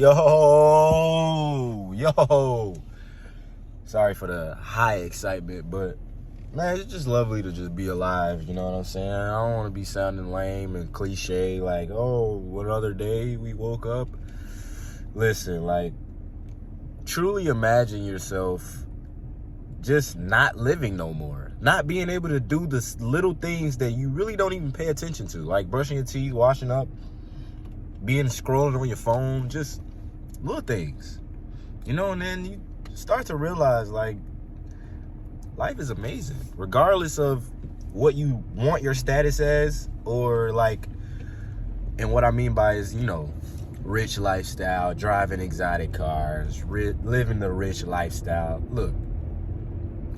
Yo. Sorry for the high excitement, but man, it's just lovely to just be alive. You know what I'm saying? I don't want to be sounding lame and cliche like, oh, another day we woke up. Listen, like, truly imagine yourself just not living no more. Not being able to do the little things that you really don't even pay attention to, like brushing your teeth, washing up, being scrolling on your phone, just little things. You know, and then you start to realize, like, life is amazing. Regardless of what you want your status as, or like, and what I mean by is, you know, rich lifestyle, driving exotic cars, living the rich lifestyle. Look,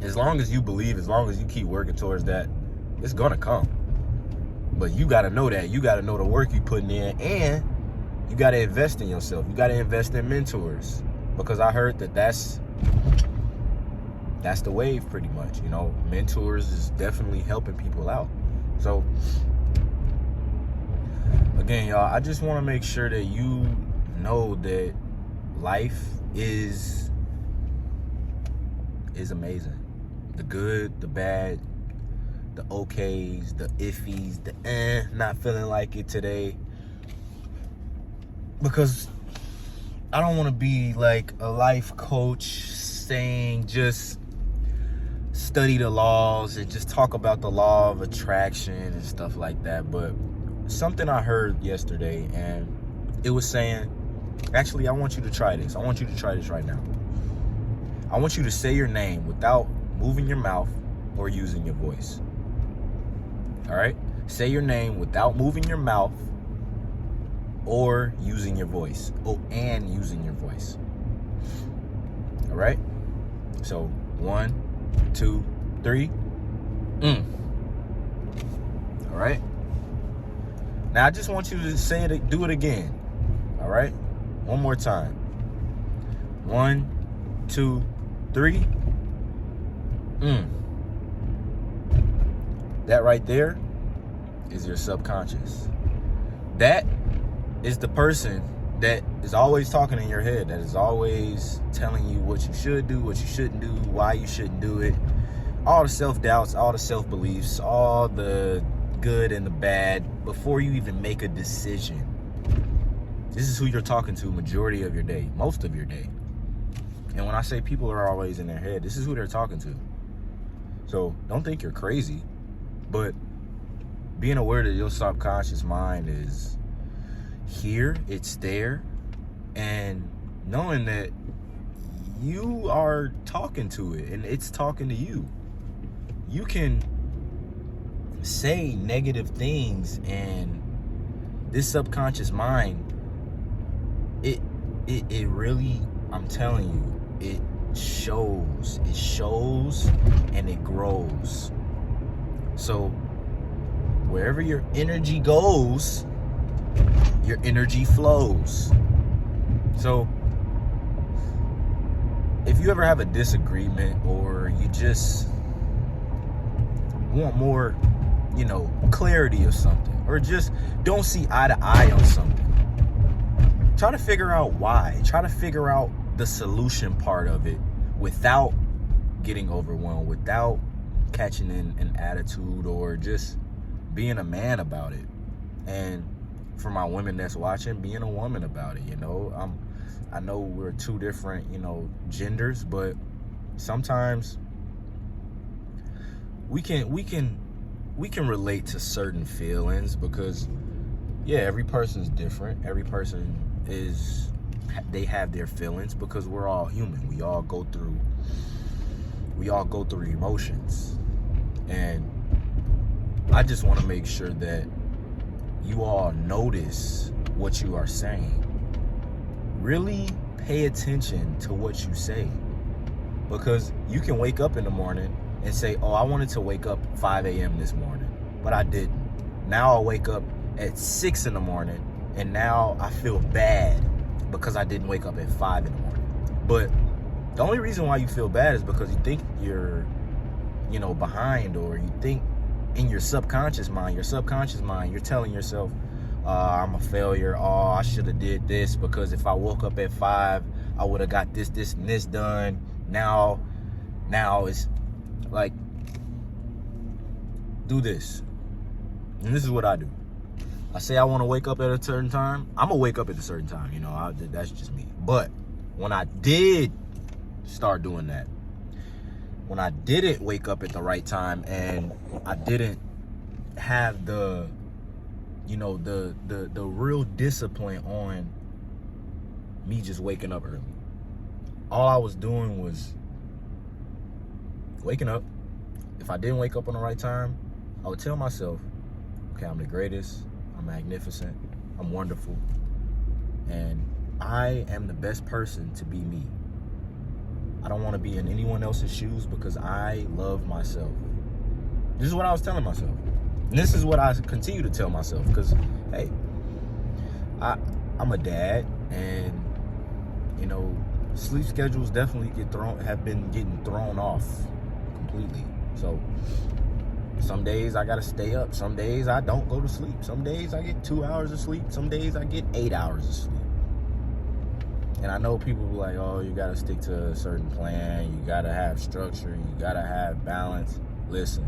as long as you believe, as long as you keep working towards that, it's gonna come. But you gotta know that. You gotta know the work you putting in, and you gotta invest in yourself. You gotta invest in mentors, because I heard that's the wave, pretty much. You know, mentors is definitely helping people out. So again, y'all, I just want to make sure that you know that life is amazing. The good, the bad, the okays, the iffies, the not feeling like it today. Because I don't want to be like a life coach saying just study the laws and just talk about the law of attraction and stuff like that. But something I heard yesterday, and it was saying, actually, I want you to try this. I want you to try this right now. I want you to say your name without moving your mouth or using your voice. All right? Say your name without moving your mouth or using your voice. Oh, and using your voice. All right? So, 1, 2, 3. All right? Now, I just want you to say it, do it again. All right? One more time. 1, 2, 3. That right there is your subconscious. That is the person that is always talking in your head, that is always telling you what you should do, what you shouldn't do, why you shouldn't do it. All the self-doubts, all the self-beliefs, all the good and the bad before you even make a decision. This is who you're talking to majority of your day, most of your day. And when I say people are always in their head, this is who they're talking to. So don't think you're crazy, but being aware that your subconscious mind is here, it's there, and knowing that you are talking to it and it's talking to you. You can say negative things, and this subconscious mind, it really, I'm telling you, it shows and it grows. So wherever your energy goes, your energy flows. So if you ever have a disagreement, or you just want more, you know, clarity or something, or just don't see eye to eye on something, try to figure out why. Try to figure out the solution part of it without getting overwhelmed, without catching in an attitude, or just being a man about it. And for my women that's watching, being a woman about it. You know, I know we're two different, you know, genders, but sometimes we can relate to certain feelings, because yeah, every person's different. Every person they have their feelings, because we're all human. We all go through emotions. And I just want to make sure that you all notice what you are saying. Really pay attention to what you say, because you can wake up in the morning and say, oh, I wanted to wake up 5 a.m. this morning, but I didn't. Now I'll wake up at 6 in the morning, and now I feel bad because I didn't wake up at 5 in the morning. But the only reason why you feel bad is because you think you're, you know, behind, or you think in your subconscious mind, you're telling yourself, I'm a failure. Oh, I should have did this because if I woke up at 5, I would have got this, and this done. Now it's like, do this. And this is what I do. I say I want to wake up at a certain time. I'm going to wake up at a certain time, that's just me. But when I did start doing that, when I didn't wake up at the right time and I didn't have the real discipline on me just waking up early. All I was doing was waking up. If I didn't wake up on the right time, I would tell myself, okay, I'm the greatest, I'm magnificent, I'm wonderful, and I am the best person to be me. I don't want to be in anyone else's shoes because I love myself. This is what I was telling myself. And this is what I continue to tell myself because, hey, I'm a dad, and, sleep schedules definitely have been getting thrown off completely. So some days I got to stay up. Some days I don't go to sleep. Some days I get 2 hours of sleep. Some days I get 8 hours of sleep. And I know people be like, oh, you got to stick to a certain plan. You got to have structure. You got to have balance. Listen.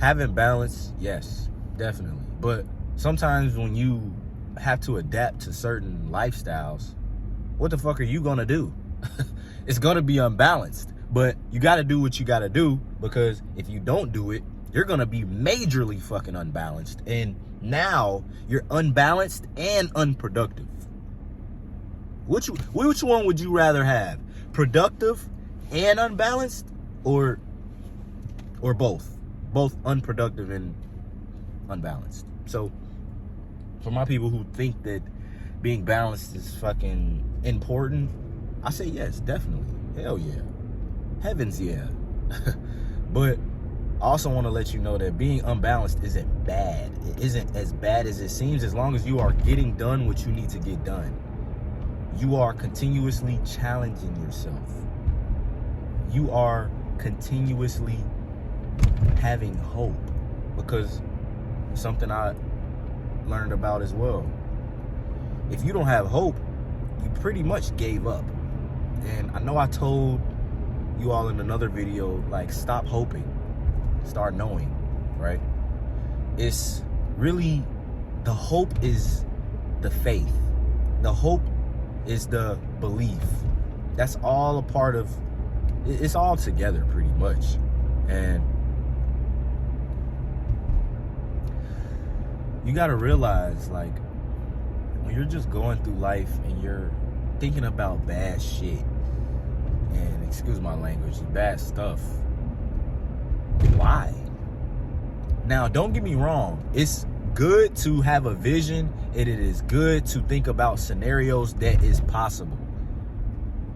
Having balance, yes, definitely. But sometimes when you have to adapt to certain lifestyles, what the fuck are you going to do? It's going to be unbalanced. But you got to do what you got to do, because if you don't do it, you're going to be majorly fucking unbalanced. And now you're unbalanced and unproductive. Which one would you rather have? Productive and unbalanced, or both? Both unproductive and unbalanced. So for my people who think that being balanced is fucking important, I say yes, definitely. Hell yeah. Heavens yeah. But I also want to let you know that being unbalanced isn't bad. It isn't as bad as it seems, as long as you are getting done what you need to get done. You are continuously challenging yourself. You are continuously having hope, because something I learned about as well. If you don't have hope, you pretty much gave up. And I know I told you all in another video, like, stop hoping, start knowing, right? It's really, the hope is the faith. The hope is the belief. That's all a part of, it's all together pretty much. And you got to realize, like, when you're just going through life and you're thinking about bad shit, and excuse my language, bad stuff, why? Now, don't get me wrong. It's good to have a vision. It is good to think about scenarios that is possible.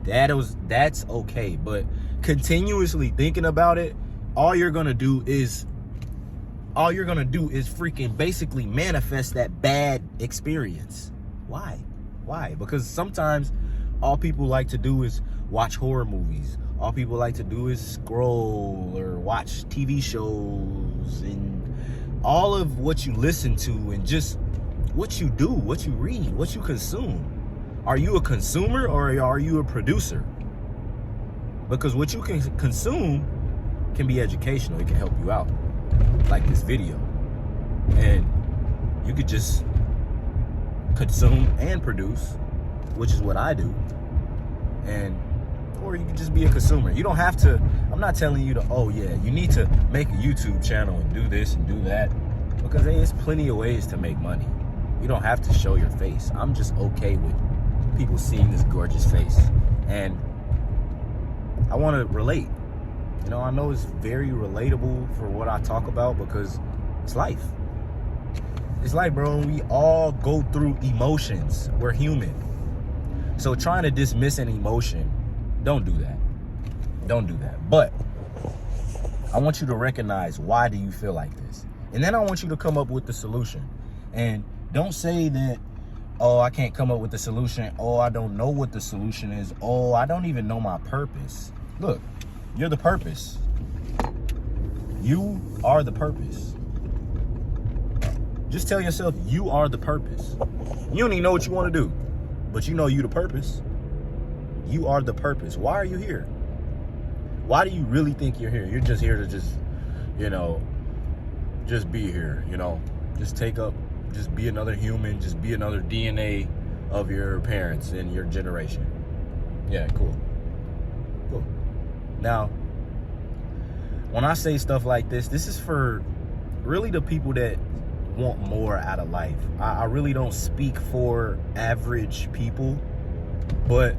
That's okay. But continuously thinking about it, all you're gonna do is freaking basically manifest that bad experience. Why? Because sometimes all people like to do is watch horror movies. All people like to do is scroll or watch TV shows, and all of what you listen to, and just what you do, what you read, what you consume. Are you a consumer or are you a producer? Because what you can consume can be educational. It can help you out, like this video. And you could just consume and produce, which is what I do. Or you can just be a consumer. You don't have to, I'm not telling you to, oh yeah, you need to make a YouTube channel and do this and do that, because hey, there's plenty of ways to make money. You don't have to show your face. I'm just okay with people seeing this gorgeous face. And I want to relate. I know it's very relatable for what I talk about, because it's life. It's life, bro. We all go through emotions. We're human. So trying to dismiss an emotion, don't do that. Don't do that. But I want you to recognize, why do you feel like this? And then I want you to come up with the solution. And don't say that, oh, I can't come up with the solution. Oh, I don't know what the solution is. Oh, I don't even know my purpose. Look, you're the purpose. You are the purpose. Just tell yourself you are the purpose. You don't even know what you want to do, but you know you the purpose. You are the purpose. Why are you here? Why do you really think you're here? You're just here to just be here, just just be another human, just be another DNA of your parents and your generation. Yeah, cool. Now, when I say stuff like this is for really the people that want more out of life. I really don't speak for average people, but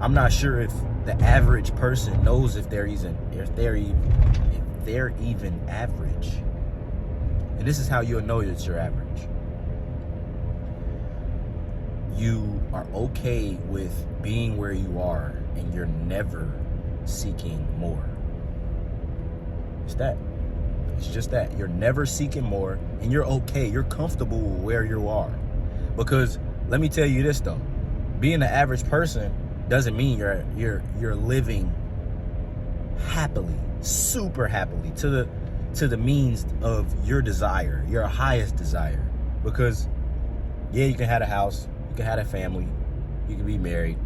I'm not sure if the average person knows if they're even average. And this is how you'll know that you're average. You are okay with being where you are, and you're never seeking more. It's just that. You're never seeking more, and you're okay. You're comfortable where you are. Because let me tell you this though, being the average person doesn't mean you're living happily, super happily, to the means of your desire, your highest desire. Because yeah, you can have a house, you can have a family, you can be married,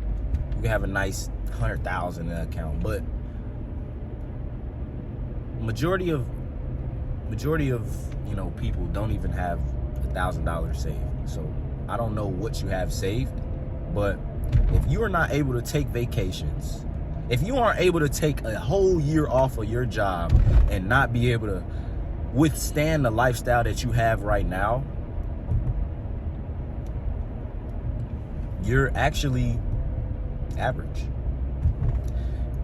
you can have a nice 100,000 in an account, but majority of people don't even have $1,000 saved. So I don't know what you have saved, but if you are not able to take vacations, if you aren't able to take a whole year off of your job and not be able to withstand the lifestyle that you have right now, you're actually average.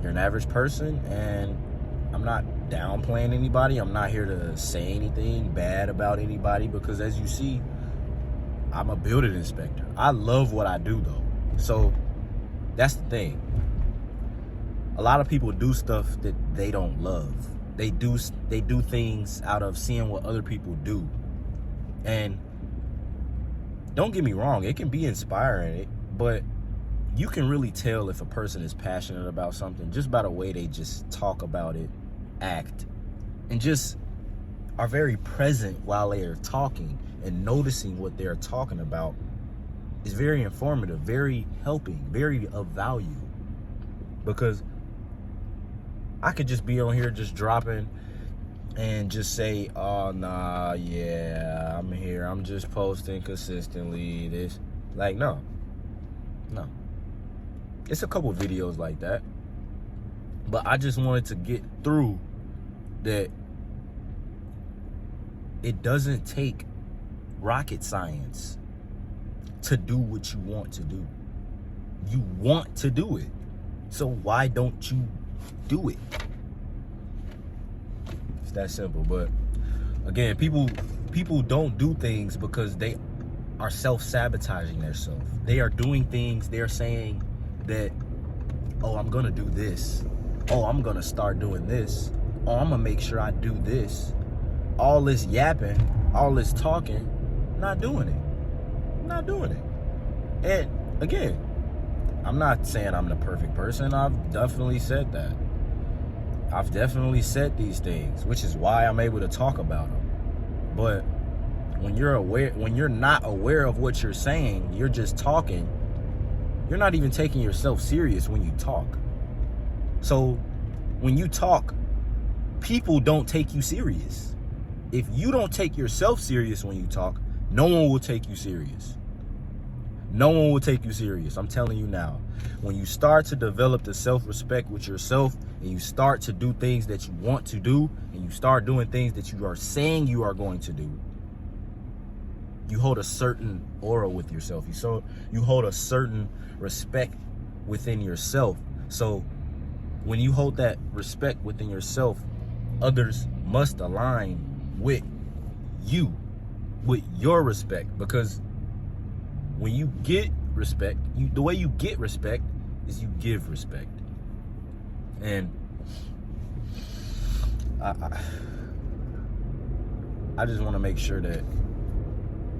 You're an average person, and I'm not downplaying anybody. I'm not here to say anything bad about anybody, because as you see, I'm a building inspector. I love what I do though. So that's the thing. A lot of people do stuff that they don't love. They do things out of seeing what other people do. And don't get me wrong, it can be inspiring, but you can really tell if a person is passionate about something just by the way they just talk about it, act, and just are very present while they are talking, and noticing what they're talking about is very informative, very helping, very of value. Because I could just be on here just dropping and just say, oh nah, yeah, I'm here, I'm just posting consistently, this, like, no. It's a couple videos like that, but I just wanted to get through that it doesn't take rocket science to do what you want to do. You want to do it, so why don't you do it? It's that simple. But again, people don't do things because they are self-sabotaging themselves. They are doing things, they're saying that, oh, I'm gonna do this, oh, I'm gonna start doing this, oh, I'm gonna make sure I do this. All this yapping, all this talking, not doing it. And again, I'm not saying I'm the perfect person. I've definitely said that. I've definitely said these things, which is why I'm able to talk about them. But when you're not aware of what you're saying, you're just talking, you're not even taking yourself serious when you talk. So when you talk, people don't take you serious. If you don't take yourself serious when you talk, no one will take you serious. No one will take you serious. I'm telling you now. When you start to develop the self-respect with yourself, and you start to do things that you want to do, and you start doing things that you are saying you are going to do, you hold a certain aura with yourself. You hold a certain respect within yourself. So when you hold that respect within yourself, others must align with you, with your respect. Because when you get respect, the way you get respect is you give respect. And I just want to make sure that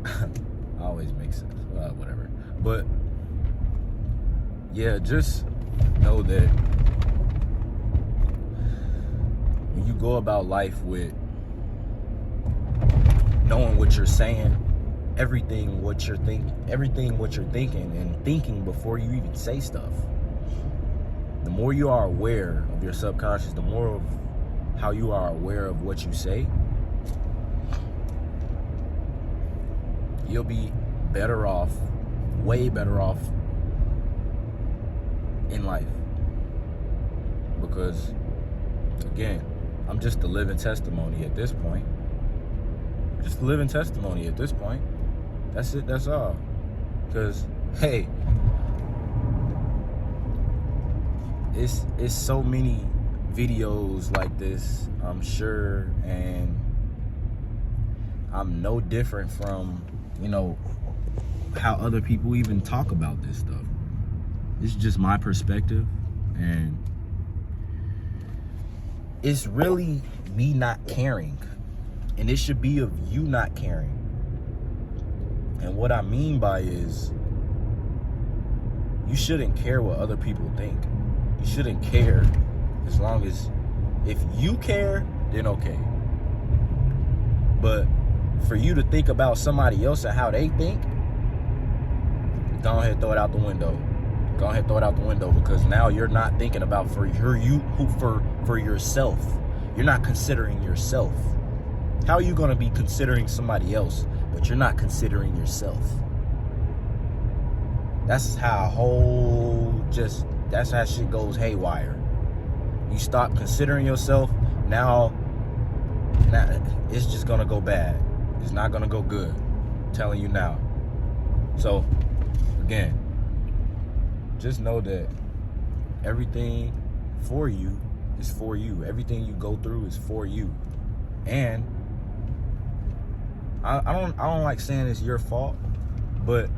I always make sense, whatever. But yeah, just know that when you go about life with knowing what you're saying, everything what you're thinking, and thinking before you even say stuff. The more you are aware of your subconscious, the more of how you are aware of what you say, you'll be better off, way better off in life. Because, again, I'm just a living testimony at this point. Just a living testimony at this point. That's it, that's all. Because, hey, it's so many videos like this, I'm sure, and I'm no different from, how other people even talk about this stuff. It's just my perspective, and it's really me not caring, and it should be of you not caring. And what I mean by is, you shouldn't care what other people think. You shouldn't care, as long as, if you care, then okay. But for you to think about somebody else and how they think, go ahead, throw it out the window. Go ahead, throw it out the window, because now you're not thinking about for yourself. You're not considering yourself. How are you going to be considering somebody else, but you're not considering yourself? That's how that's how shit goes haywire. You stop considering yourself, now it's just gonna go bad. It's not gonna go good. I'm telling you now. So, again, just know that everything for you is for you. Everything you go through is for you. And I don't like saying it's your fault, but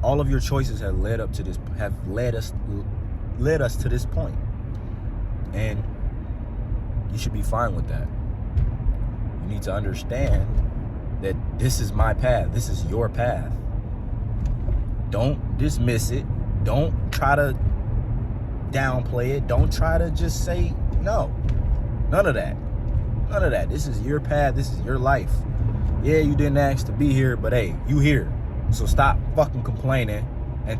all of your choices have led us to this point. And you should be fine with that. You need to understand that this is my path. This is your path. Don't dismiss it. Don't try to downplay it. Don't try to just say no. None of that. None of that. This is your path. This is your life. Yeah, you didn't ask to be here, but hey, you here. So stop fucking complaining and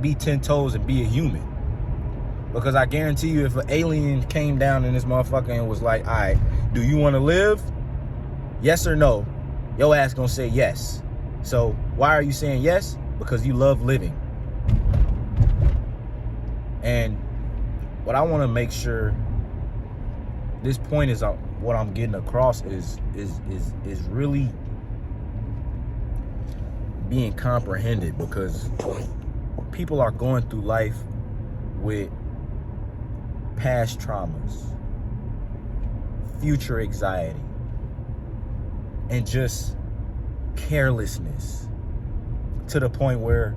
be 10 toes and be a human. Because I guarantee you, if an alien came down in this motherfucker and was like, all right, do you want to live? Yes or no? Your ass gonna say yes. So why are you saying yes? Because you love living. And what I want to make sure this point is, what I'm getting across is really being comprehended, because people are going through life with past traumas, future anxiety, and just carelessness, to the point where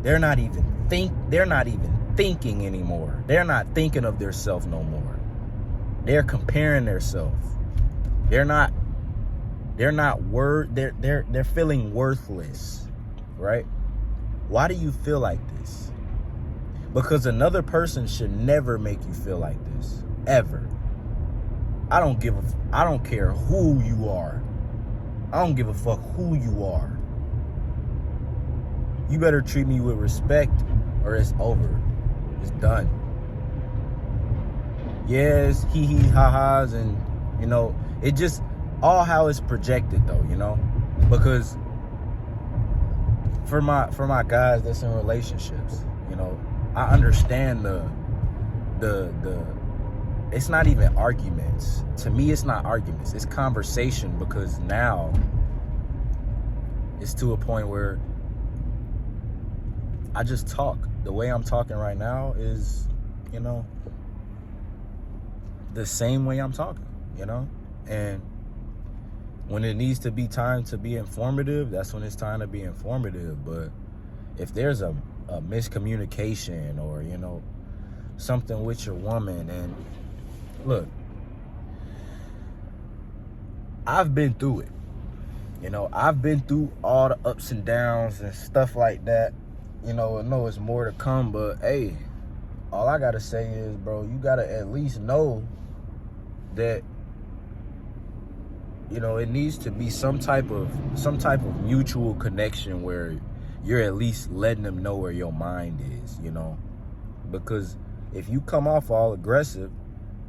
they're not even thinking anymore. They're not thinking of themselves no more. They're comparing themselves. They're feeling worthless, right? Why do you feel like this? Because another person should never make you feel like this, ever. I don't care who you are. I don't give a fuck who you are. You better treat me with respect, or it's over. It's done. Yes, hee ha-has, and it just all how it's projected though, because for my guys that's in relationships, I understand the it's not even arguments. To me, it's not arguments. It's conversation, because now it's to a point where I just talk. The way I'm talking right now is, the same way I'm talking, and when it needs to be time to be informative, that's when it's time to be informative. But if there's a miscommunication, or something with your woman, and look, I've been through it. I've been through all the ups and downs and stuff like that. I know it's more to come, but hey, all I gotta say is, bro, you gotta at least know that it needs to be some type of mutual connection where you're at least letting them know where your mind is, because if you come off all aggressive,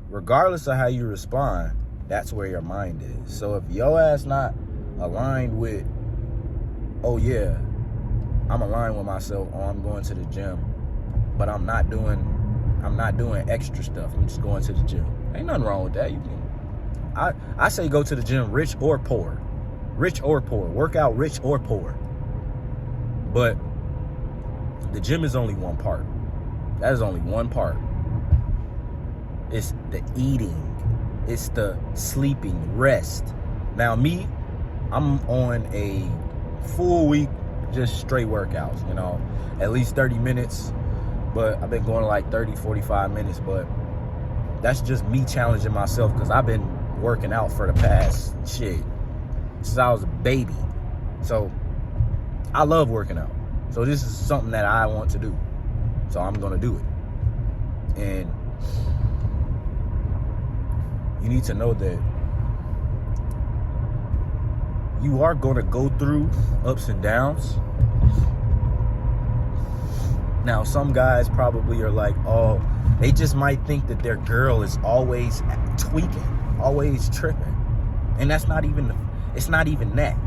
regardless of how you respond, that's where your mind is. So if your ass not aligned with, oh yeah, I'm aligned with myself, oh, I'm going to the gym, but I'm not doing extra stuff, I'm just going to the gym. Ain't nothing wrong with that. I say go to the gym, rich or poor, work out rich or poor. But the gym is only one part. That is only one part. It's the eating, it's the sleeping, rest. Now me, I'm on a full week, just straight workouts, at least 30 minutes, but I've been going like 30, 45 minutes, but that's just me challenging myself because I've been working out for the past since I was a baby. So I love working out. So this is something that I want to do. So I'm going to do it. And you need to know that you are going to go through ups and downs. Now, some guys probably are like, oh, they just might think that their girl is always tweaking, always tripping. And it's not even that.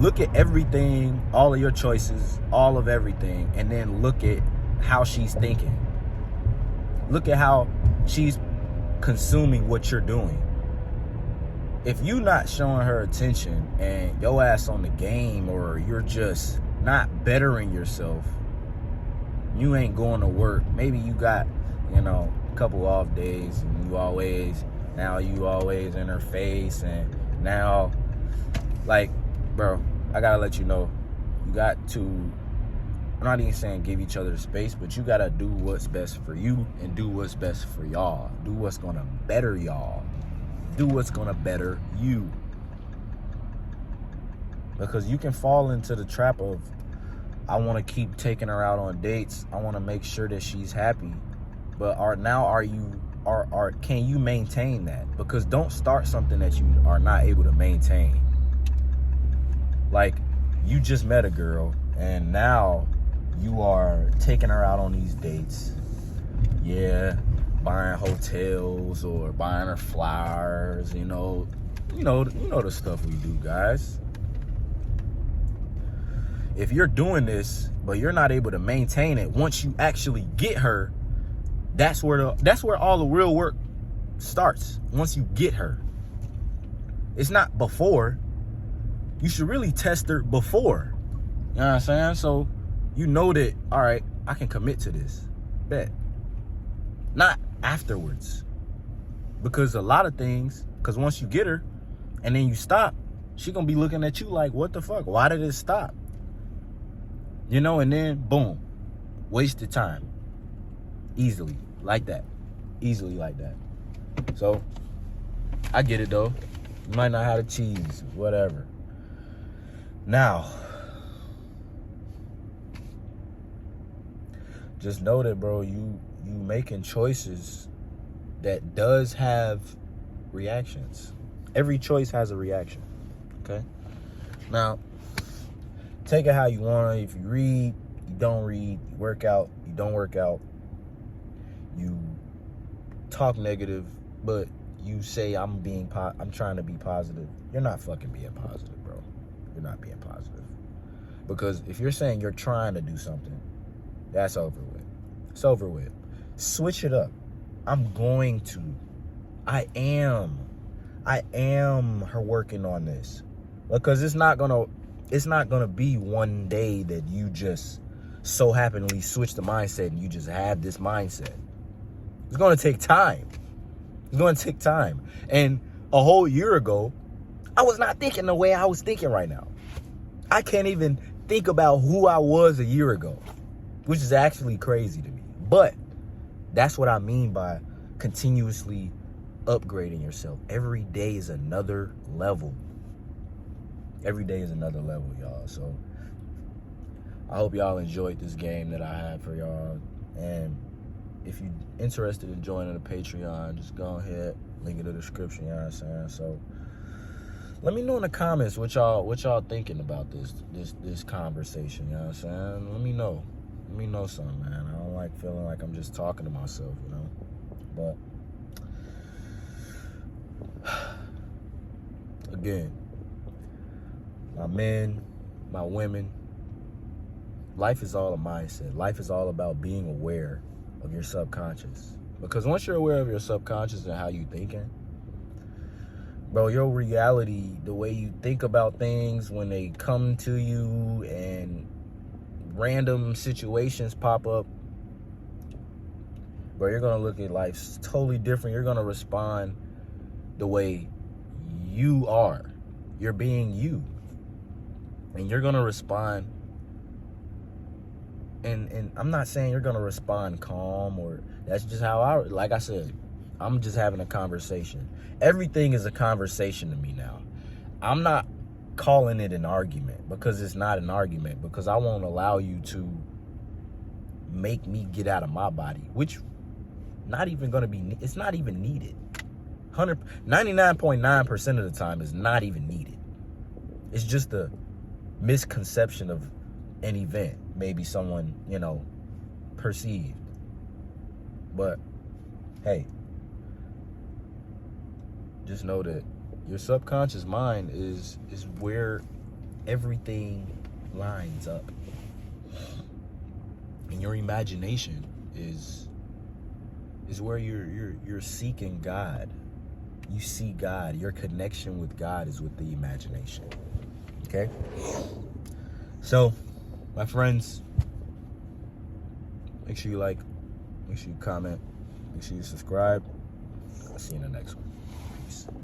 Look at everything, all of your choices, all of everything, and then look at how she's thinking. Look at how she's consuming what you're doing. If you're not showing her attention and your ass on the game, or you're just not bettering yourself, you ain't going to work. Maybe you got, a couple off days, and you always in her face, and now, like, bro, I gotta let you know, you got to, I'm not even saying give each other space, but you gotta do what's best for you and do what's best for y'all. Do what's gonna better y'all. Do what's gonna better you. Because you can fall into the trap of, I wanna keep taking her out on dates. I wanna make sure that she's happy. But can you maintain that? Because don't start something that you are not able to maintain. Like, you just met a girl and now you are taking her out on these dates. Yeah, buying hotels or buying her flowers, you know the stuff we do, guys. If you're doing this, but you're not able to maintain it, once you actually get her, that's where all the real work starts. Once you get her. It's not before. You should really test her before. You know what I'm saying? So you know that, all right, I can commit to this. Bet. Not afterwards. Because a lot of things, because once you get her and then you stop, she gonna be looking at you like, what the fuck? Why did it stop? And then boom, wasted time. Easily like that. So I get it though. You might not have the cheese, whatever. Now, just know that, bro, you making choices that does have reactions. Every choice has a reaction. Okay? Now, take it how you want. If you read, you don't read. You work out, you don't work out. You talk negative, but you say I'm trying to be positive. You're not fucking being positive, bro. You're not being positive. Because if you're saying you're trying to do something, that's over with. It's over with. Switch it up. I'm going to. I am her working on this. Because it's not gonna be one day that you just so happenly switch the mindset and you just have this mindset. It's gonna take time. And a whole year ago, I was not thinking the way I was thinking right now. I can't even think about who I was a year ago, which is actually crazy to me. But that's what I mean by continuously upgrading yourself. Every day is another level. Every day is another level, y'all. So I hope y'all enjoyed this game that I had for y'all. And if you're interested in joining the Patreon, just go ahead, link in the description, you know what I'm saying? So Let me know in the comments what y'all thinking about this conversation. You know what I'm saying? Let me know. Let me know something, man. I don't like feeling like I'm just talking to myself, you know. But again, my men, my women, life is all a mindset. Life is all about being aware of your subconscious. Because once you're aware of your subconscious and how you thinking, bro, your reality, the way you think about things when they come to you and random situations pop up, bro, you're going to look at life totally different. You're going to respond the way you are. You're being you. And you're going to respond. And I'm not saying you're going to respond calm, or that's just how like I said, I'm just having a conversation. Everything is a conversation to me now. I'm not calling it an argument, because it's not an argument, because I won't allow you to make me get out of my body, which not even going to be, it's not even needed. 99.9% of the time is not even needed. It's just a misconception of an event, maybe someone, you know, perceived. But hey, just know that your subconscious mind is where everything lines up. And your imagination is where you're seeking God. You see God. Your connection with God is with the imagination. Okay? So, my friends, make sure you like, make sure you comment, make sure you subscribe. I'll see you in the next one.